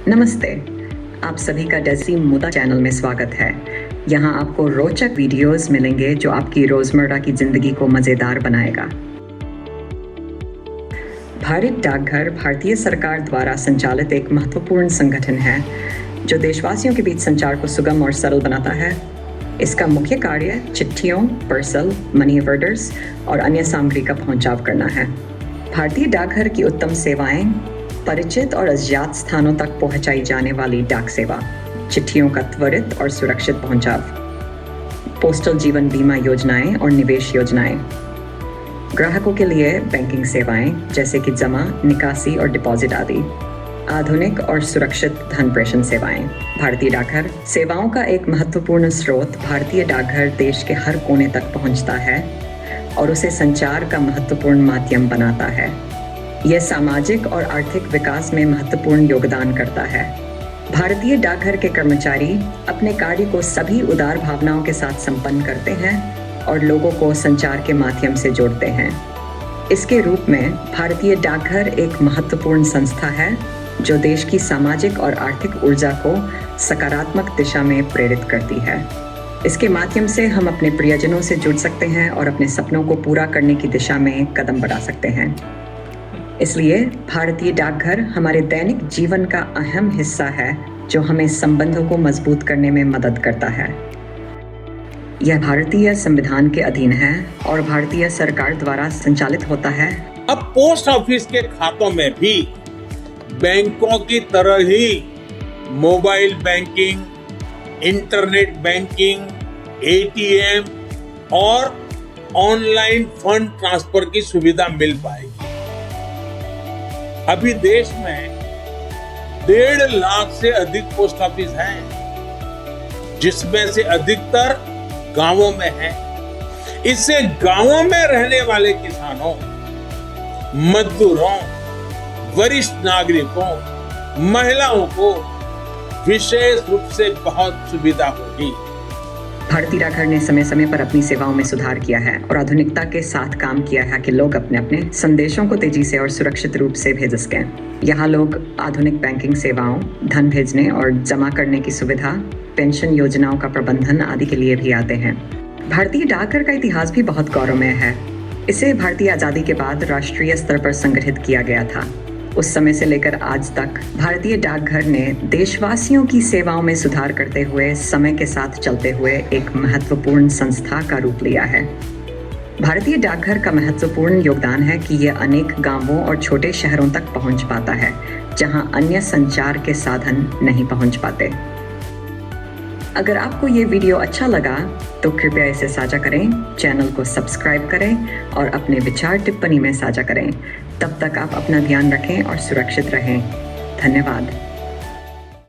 नमस्ते, आप सभी का डेज़ी मुद्दा चैनल में स्वागत है। यहाँ आपको रोचक वीडियोस मिलेंगे जो आपकी रोज़मर्रा की ज़िंदगी को मज़ेदार बनाएगा। भारत डाकघर भारतीय सरकार द्वारा संचालित एक महत्वपूर्ण संगठन है जो देशवासियों के बीच संचार को सुगम और सरल बनाता है। इसका मुख्य कार्य चिट्ठियों, पार्सल, मनी ऑर्डर्स और अन्य सामग्री का पहुंचाव करना है। भारतीय डाकघर की उत्तम सेवाएं, परिचित और अज्ञात स्थानों तक पहुंचाई जाने वाली डाक सेवा, चिट्ठियों का त्वरित और सुरक्षित पहुंचाव, पोस्टल जीवन बीमा योजनाएं और निवेश योजनाएं, ग्राहकों के लिए बैंकिंग सेवाएं जैसे कि जमा, निकासी और डिपॉजिट आदि, आधुनिक और सुरक्षित धन प्रेषण सेवाएं। भारतीय डाकघर सेवाओं का एक महत्वपूर्ण स्रोत भारतीय डाकघर देश के हर कोने तक पहुंचता है और उसे संचार का महत्वपूर्ण माध्यम बनाता है। यह सामाजिक और आर्थिक विकास में महत्वपूर्ण योगदान करता है। भारतीय डाकघर के कर्मचारी अपने कार्य को सभी उदार भावनाओं के साथ संपन्न करते हैं और लोगों को संचार के माध्यम से जोड़ते हैं। इसके रूप में भारतीय डाकघर एक महत्वपूर्ण संस्था है जो देश की सामाजिक और आर्थिक ऊर्जा को सकारात्मक दिशा में प्रेरित करती है। इसके माध्यम से हम अपने प्रियजनों से जुड़ सकते हैं और अपने सपनों को पूरा करने की दिशा में कदम बढ़ा सकते हैं। इसलिए भारतीय डाकघर हमारे दैनिक जीवन का अहम हिस्सा है जो हमें संबंधों को मजबूत करने में मदद करता है। यह भारतीय संविधान के अधीन है और भारतीय सरकार द्वारा संचालित होता है। अब पोस्ट ऑफिस के खातों में भी बैंकों की तरह ही mobile banking, internet banking, ATM और ऑनलाइन फंड ट्रांसफर की सुविधा मिल पाएगी। अभी देश में 1.5 लाख से अधिक पोस्ट ऑफिस हैं, जिसमें से अधिकतर गांवों में हैं। इससे गांवों में रहने वाले किसानों, मजदूरों, वरिष्ठ नागरिकों, महिलाओं को विशेष रूप से बहुत सुविधा होगी। भारतीय डाकघर ने समय समय पर अपनी सेवाओं में सुधार किया है और आधुनिकता के साथ काम किया है कि लोग अपने अपने संदेशों को तेजी से और सुरक्षित रूप से भेज सकें। यहाँ लोग आधुनिक बैंकिंग सेवाओं, धन भेजने और जमा करने की सुविधा, पेंशन योजनाओं का प्रबंधन आदि के लिए भी आते हैं। भारतीय डाकघर का इतिहास भी बहुत गौरवमय है। इसे भारतीय आज़ादी के बाद राष्ट्रीय स्तर पर संगठित किया गया था। उस समय से लेकर आज तक भारतीय डाकघर ने देशवासियों की सेवाओं में सुधार करते हुए समय के साथ चलते हुए एक महत्वपूर्ण संस्था का रूप लिया है। भारतीय डाकघर का महत्वपूर्ण योगदान है कि यह अनेक गांवों और छोटे शहरों तक पहुंच पाता है जहां अन्य संचार के साधन नहीं पहुंच पाते। अगर आपको ये वीडियो अच्छा लगा तो कृपया इसे साझा करें, चैनल को सब्सक्राइब करें और अपने विचार टिप्पणी में साझा करें। तब तक आप अपना ध्यान रखें और सुरक्षित रहें। धन्यवाद।